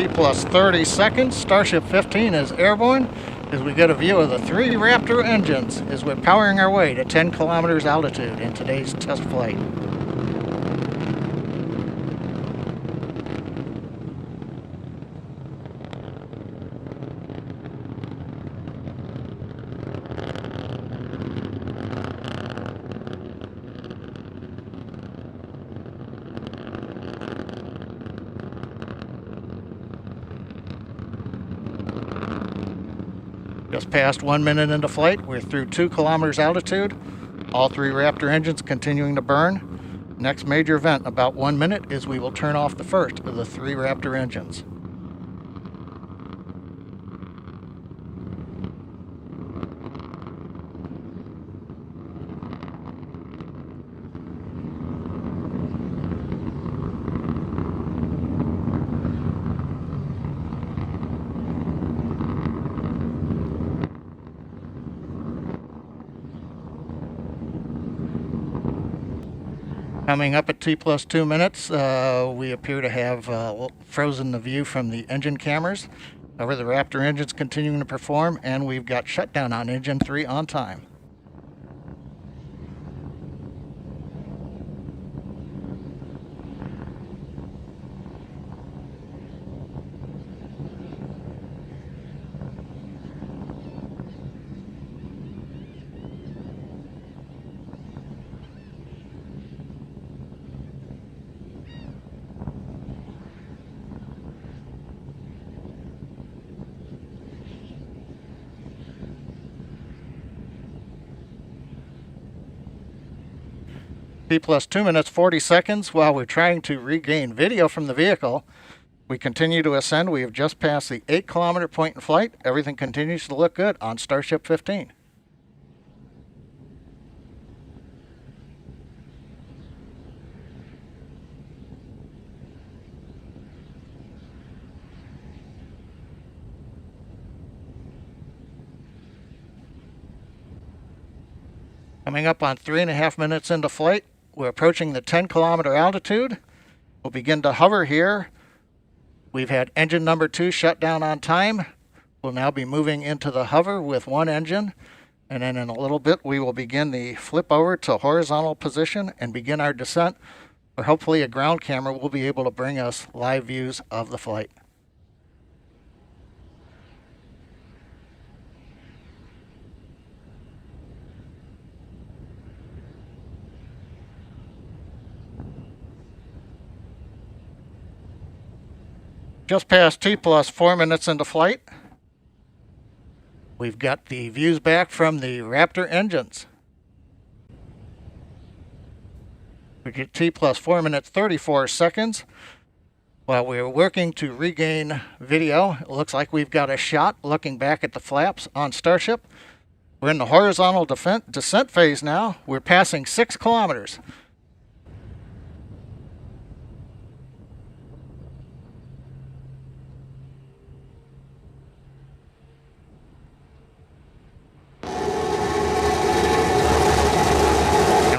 T plus 30 seconds, Starship 15 is airborne as we get a view of the 3 Raptor engines as we're powering our way to 10 kilometers altitude in today's test flight. Just past 1 minute into flight, we're through 2 kilometers altitude. All 3 Raptor engines continuing to burn. Next major event, about 1 minute, is we will turn off the first of the 3 Raptor engines. Coming up at T plus 2 minutes, we appear to have frozen the view from the engine cameras. However, the Raptor engine's continuing to perform, and we've got shutdown on engine 3 on time. T plus 2 minutes 40 seconds. While we're trying to regain video from the vehicle, we continue to ascend. We have just passed the 8 kilometer point in flight. Everything continues to look good on Starship 15. Coming up on 3.5 minutes into flight, we're approaching the 10 kilometer altitude. We'll begin to hover here. We've had engine number 2 shut down on time. We'll now be moving into the hover with 1 engine. And then in a little bit, we will begin the flip over to horizontal position and begin our descent, where hopefully a ground camera will be able to bring us live views of the flight. Just past T plus 4 minutes into flight, we've got the views back from the Raptor engines. We get T plus 4 minutes 34 seconds. While we're working to regain video, it looks like we've got a shot looking back at the flaps on Starship. We're in the horizontal descent phase now. We're passing 6 kilometers.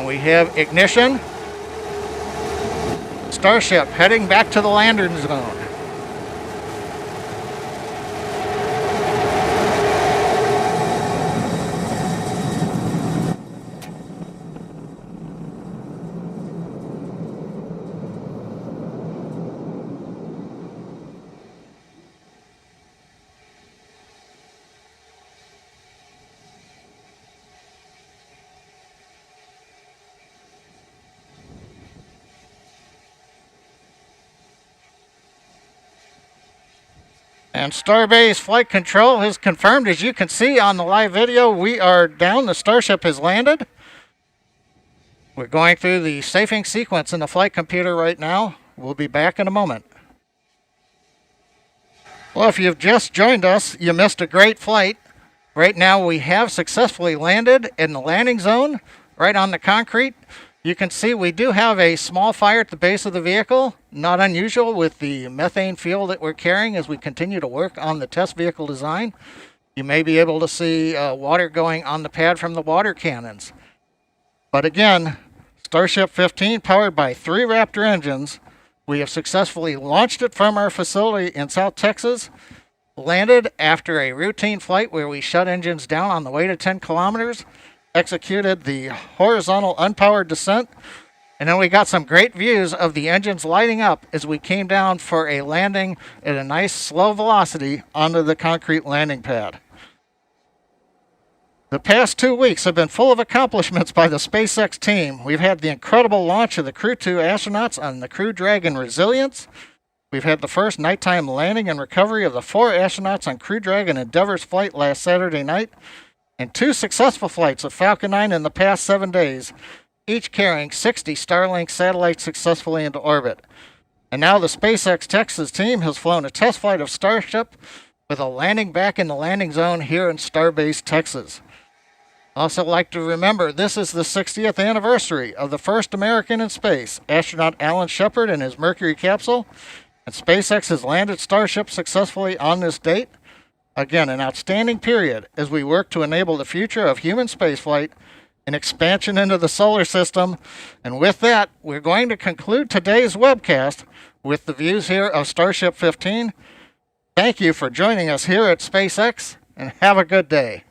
We have ignition. Starship heading back to the landing zone. And Starbase Flight Control has confirmed, as you can see on the live video, we are down. The Starship has landed. We're going through the safing sequence in the flight computer right now. We'll be back in a moment. Well, if you've just joined us, you missed a great flight. Right now we have successfully landed in the landing zone, right on the concrete. You can see we do have a small fire at the base of the vehicle, not unusual with the methane fuel that we're carrying as we continue to work on the test vehicle design. You may be able to see water going on the pad from the water cannons. But again, Starship 15, powered by 3 Raptor engines, We have successfully launched it from our facility in South Texas, landed after a routine flight where we shut engines down on the way to 10 kilometers, executed the horizontal unpowered descent, and then we got some great views of the engines lighting up as we came down for a landing at a nice slow velocity onto the concrete landing pad. The past 2 weeks have been full of accomplishments by the SpaceX team. We've had the incredible launch of the Crew 2 astronauts on the Crew Dragon Resilience. We've had the first nighttime landing and recovery of the 4 astronauts on Crew Dragon Endeavor's flight last Saturday night, and 2 successful flights of Falcon 9 in the past 7 days, each carrying 60 Starlink satellites successfully into orbit. And now the SpaceX Texas team has flown a test flight of Starship with a landing back in the landing zone here in Starbase, Texas. Also like to remember, this is the 60th anniversary of the first American in space, astronaut Alan Shepard and his Mercury capsule, and SpaceX has landed Starship successfully on this date. Again, an outstanding period as we work to enable the future of human spaceflight and expansion into the solar system. And with that, we're going to conclude today's webcast with the views here of Starship 15. Thank you for joining us here at SpaceX, and have a good day.